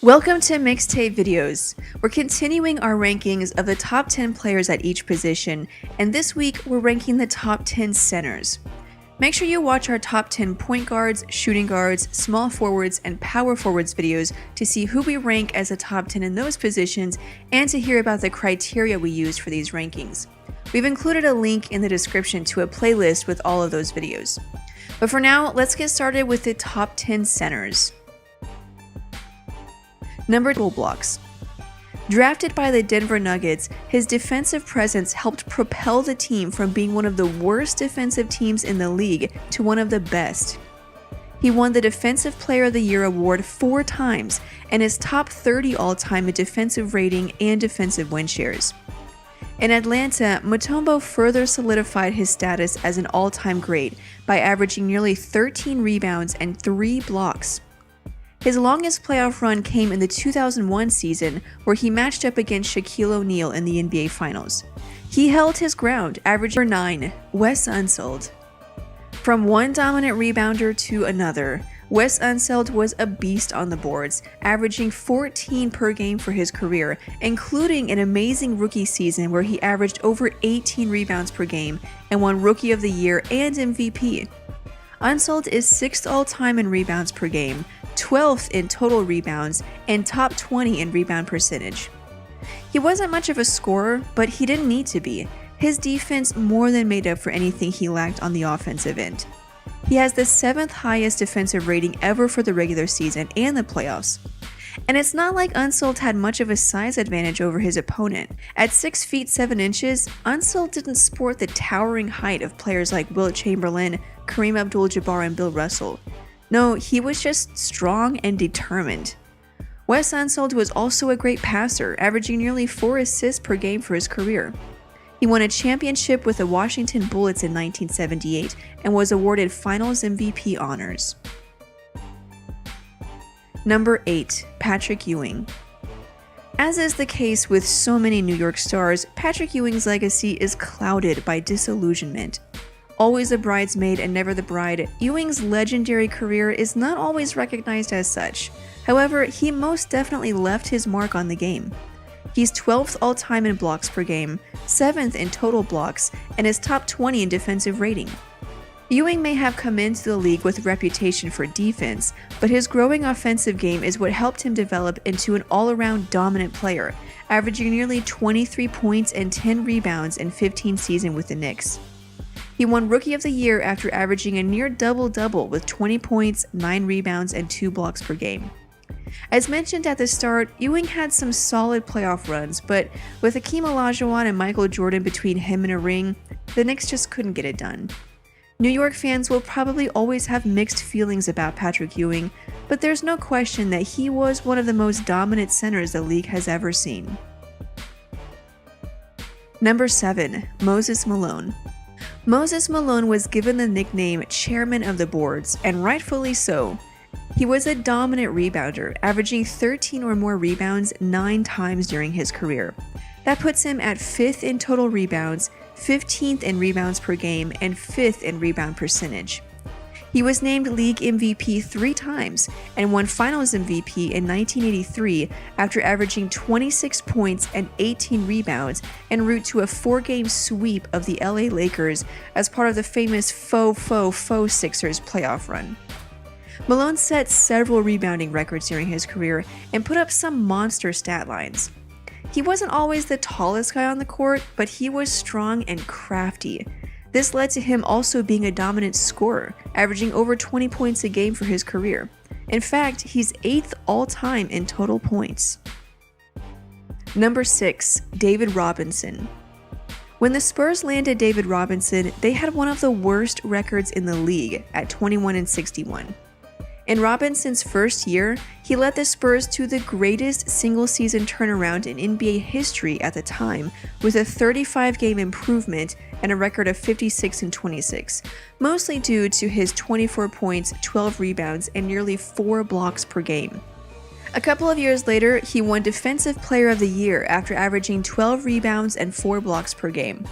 Welcome to Mixtape Videos. We're continuing our rankings of the top 10 players at each position, and this week we're ranking the top 10 centers. Make sure you watch our top 10 point guards, shooting guards, small forwards, and power forwards videos to see who we rank as a top 10 in those positions and to hear about the criteria we used for these rankings. We've included a link in the description to a playlist with all of those videos. But for now, let's get started with the top 10 centers. Number 2, blocks. Drafted by the Denver Nuggets, his defensive presence helped propel the team from being one of the worst defensive teams in the league to one of the best. He won the Defensive Player of the Year award 4 times and is top 30 all-time in defensive rating and defensive win shares. In Atlanta, Mutombo further solidified his status as an all-time great by averaging nearly 13 rebounds and 3 blocks. His longest playoff run came in the 2001 season, where he matched up against Shaquille O'Neal in the NBA Finals. He held his ground, averaging 9. Wes Unseld. From one dominant rebounder to another, Wes Unseld was a beast on the boards, averaging 14 per game for his career, including an amazing rookie season where he averaged over 18 rebounds per game and won Rookie of the Year and MVP. Unseld is 6th all-time in rebounds per game, 12th in total rebounds, and top 20 in rebound percentage. He wasn't much of a scorer, but he didn't need to be. His defense more than made up for anything he lacked on the offensive end. He has the 7th highest defensive rating ever for the regular season and the playoffs. And it's not like Unseld had much of a size advantage over his opponent. At 6 feet 7 inches, Unseld didn't sport the towering height of players like Wilt Chamberlain, Kareem Abdul-Jabbar, and Bill Russell. No, he was just strong and determined. Wes Unseld was also a great passer, averaging nearly 4 assists per game for his career. He won a championship with the Washington Bullets in 1978 and was awarded Finals MVP honors. Number 8, Patrick Ewing. As is the case with so many New York stars, Patrick Ewing's legacy is clouded by disillusionment. Always a bridesmaid and never the bride, Ewing's legendary career is not always recognized as such. However, he most definitely left his mark on the game. He's 12th all-time in blocks per game, 7th in total blocks, and is top 20 in defensive rating. Ewing may have come into the league with a reputation for defense, but his growing offensive game is what helped him develop into an all-around dominant player, averaging nearly 23 points and 10 rebounds in 15 seasons with the Knicks. He won Rookie of the Year after averaging a near double-double with 20 points, 9 rebounds, and 2 blocks per game. As mentioned at the start, Ewing had some solid playoff runs, but with Hakeem Olajuwon and Michael Jordan between him and a ring, the Knicks just couldn't get it done. New York fans will probably always have mixed feelings about Patrick Ewing, but there's no question that he was one of the most dominant centers the league has ever seen. Number 7, Moses Malone. Moses Malone was given the nickname Chairman of the Boards, and rightfully so. He was a dominant rebounder, averaging 13 or more rebounds 9 times during his career. That puts him at 5th in total rebounds, 15th in rebounds per game, and 5th in rebound percentage. He was named League MVP 3 times and won Finals MVP in 1983 after averaging 26 points and 18 rebounds en route to a 4-game sweep of the LA Lakers as part of the famous faux Sixers playoff run. Malone set several rebounding records during his career and put up some monster stat lines. He wasn't always the tallest guy on the court, but he was strong and crafty. This led to him also being a dominant scorer, averaging over 20 points a game for his career. In fact, he's 8th all-time in total points. Number 6, David Robinson. When the Spurs landed David Robinson, they had one of the worst records in the league at 21-61. In Robinson's first year, he led the Spurs to the greatest single-season turnaround in NBA history at the time, with a 35-game improvement and a record of 56-26, mostly due to his 24 points, 12 rebounds, and nearly 4 blocks per game. A couple of years later, he won Defensive Player of the Year after averaging 12 rebounds and 4 blocks per game.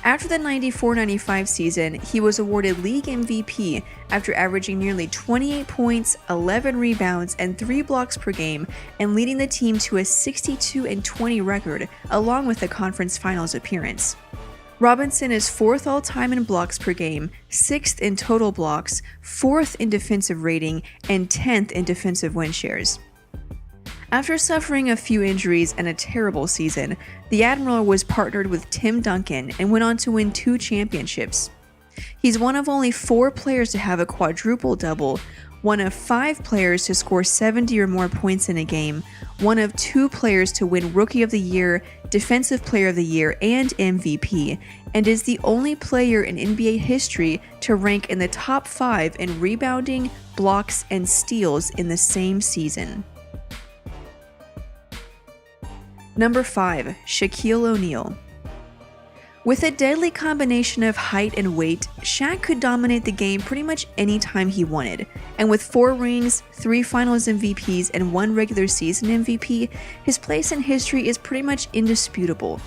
After the 94-95 season, he was awarded league MVP after averaging nearly 28 points, 11 rebounds, and 3 blocks per game, and leading the team to a 62-20 record, along with a conference finals appearance. Robinson is 4th all-time in blocks per game, 6th in total blocks, 4th in defensive rating, and 10th in defensive win shares. After suffering a few injuries and a terrible season, the Admiral was partnered with Tim Duncan and went on to win 2 championships. He's one of only 4 players to have a quadruple-double, one of 5 players to score 70 or more points in a game, one of 2 players to win Rookie of the Year, Defensive Player of the Year, and MVP, and is the only player in NBA history to rank in the top 5 in rebounding, blocks, and steals in the same season. Number 5. Shaquille O'Neal. With a deadly combination of height and weight, Shaq could dominate the game pretty much any time he wanted, and with 4 rings, 3 finals MVPs, and 1 regular season MVP, his place in history is pretty much indisputable.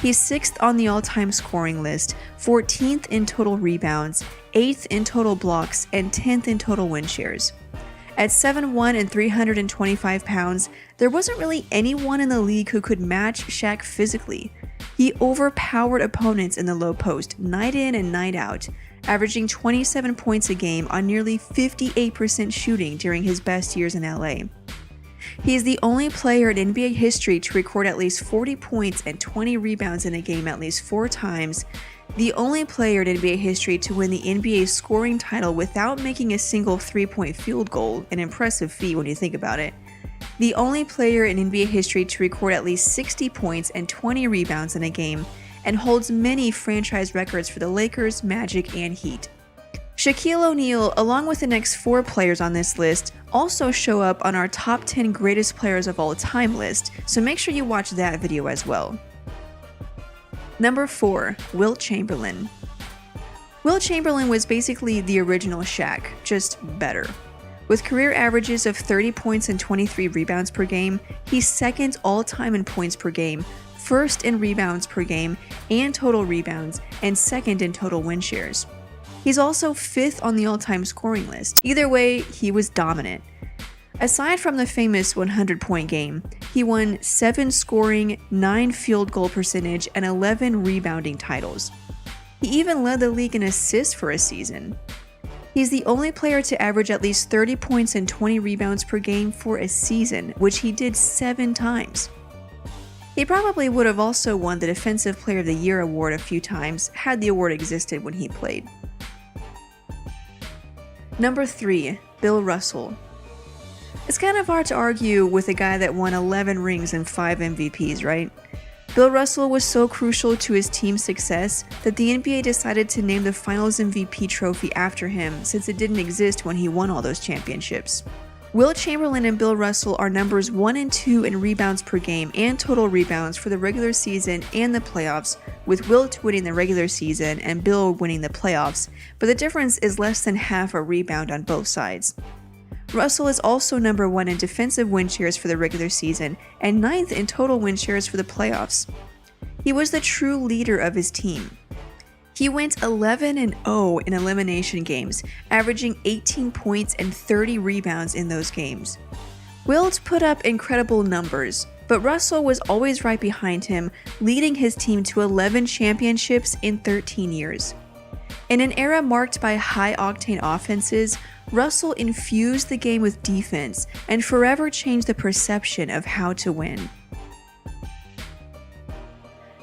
He's 6th on the all-time scoring list, 14th in total rebounds, 8th in total blocks, and 10th in total win shares. At 7'1" and 325 pounds, there wasn't really anyone in the league who could match Shaq physically. He overpowered opponents in the low post, night in and night out, averaging 27 points a game on nearly 58% shooting during his best years in LA. He is the only player in NBA history to record at least 40 points and 20 rebounds in a game at least 4 times, the only player in NBA history to win the NBA scoring title without making a single 3-point field goal, an impressive feat when you think about it, the only player in NBA history to record at least 60 points and 20 rebounds in a game, and holds many franchise records for the Lakers, Magic, and Heat. Shaquille O'Neal, along with the next 4 players on this list, also show up on our top 10 greatest players of all time list, so make sure you watch that video as well. Number 4. Wilt Chamberlain. Wilt Chamberlain was basically the original Shaq, just better. With career averages of 30 points and 23 rebounds per game, he's 2nd all-time in points per game, 1st in rebounds per game and total rebounds, and 2nd in total win shares. He's also 5th on the all-time scoring list. Either way, he was dominant. Aside from the famous 100-point game, he won 7 scoring, 9 field goal percentage, and 11 rebounding titles. He even led the league in assists for a season. He's the only player to average at least 30 points and 20 rebounds per game for a season, which he did 7 times. He probably would have also won the Defensive Player of the Year award a few times had the award existed when he played. Number 3. Bill Russell. It's kind of hard to argue with a guy that won 11 rings and 5 MVPs, right? Bill Russell was so crucial to his team's success that the NBA decided to name the Finals MVP trophy after him since it didn't exist when he won all those championships. Wilt Chamberlain and Bill Russell are numbers 1 and 2 in rebounds per game and total rebounds for the regular season and the playoffs, with Wilt winning the regular season and Bill winning the playoffs, but the difference is less than half a rebound on both sides. Russell is also number 1 in defensive win shares for the regular season and 9th in total win shares for the playoffs. He was the true leader of his team. He went 11-0 in elimination games, averaging 18 points and 30 rebounds in those games. Wilt put up incredible numbers, but Russell was always right behind him, leading his team to 11 championships in 13 years. In an era marked by high-octane offenses, Russell infused the game with defense and forever changed the perception of how to win.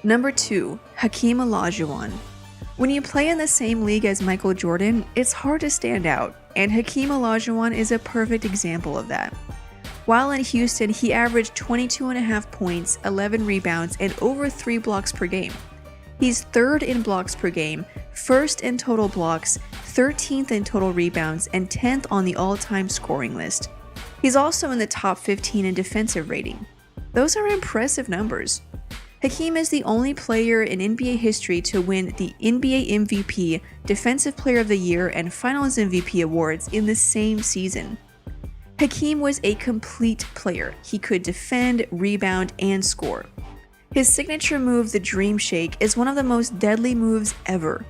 Number 2. Hakeem Olajuwon. When you play in the same league as Michael Jordan, it's hard to stand out, and Hakeem Olajuwon is a perfect example of that. While in Houston, he averaged 22.5 points, 11 rebounds, and over 3 blocks per game. He's 3rd in blocks per game, 1st in total blocks, 13th in total rebounds, and 10th on the all-time scoring list. He's also in the top 15 in defensive rating. Those are impressive numbers. Hakeem is the only player in NBA history to win the NBA MVP, Defensive Player of the Year, and Finals MVP awards in the same season. Hakeem was a complete player. He could defend, rebound, and score. His signature move, the Dream Shake, is one of the most deadly moves ever.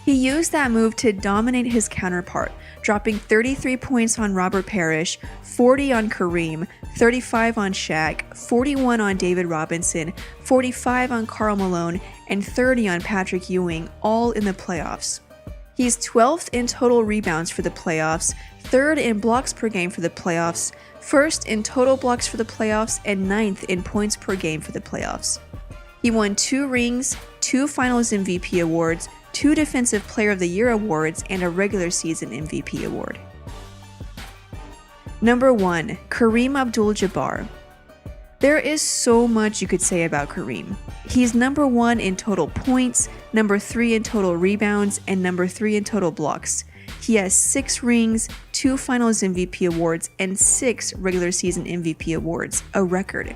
He used that move to dominate his counterpart, dropping 33 points on Robert Parrish, 40 on Kareem, 35 on Shaq, 41 on David Robinson, 45 on Karl Malone, and 30 on Patrick Ewing, all in the playoffs. He's 12th in total rebounds for the playoffs, 3rd in blocks per game for the playoffs, 1st in total blocks for the playoffs, and 9th in points per game for the playoffs. He won 2 rings, 2 Finals MVP awards, 2 Defensive Player of the Year awards, and a regular season MVP award. Number 1. Kareem Abdul-Jabbar. There is so much you could say about Kareem. He's number 1 in total points, number 3 in total rebounds, and number 3 in total blocks. He has 6 rings, 2 Finals MVP awards, and 6 regular season MVP awards, a record.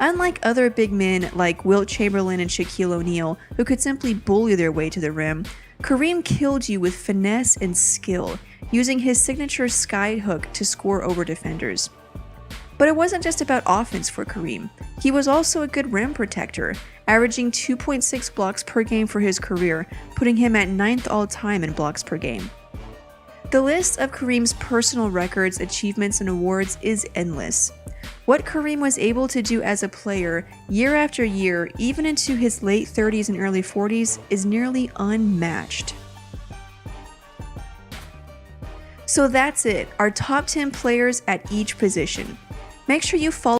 Unlike other big men like Wilt Chamberlain and Shaquille O'Neal, who could simply bully their way to the rim, Kareem killed you with finesse and skill, using his signature sky hook to score over defenders. But it wasn't just about offense for Kareem. He was also a good rim protector, averaging 2.6 blocks per game for his career, putting him at 9th all-time in blocks per game. The list of Kareem's personal records, achievements, and awards is endless. What Kareem was able to do as a player year after year, even into his late 30s and early 40s, is nearly unmatched. So that's it, our top 10 players at each position. Make sure you follow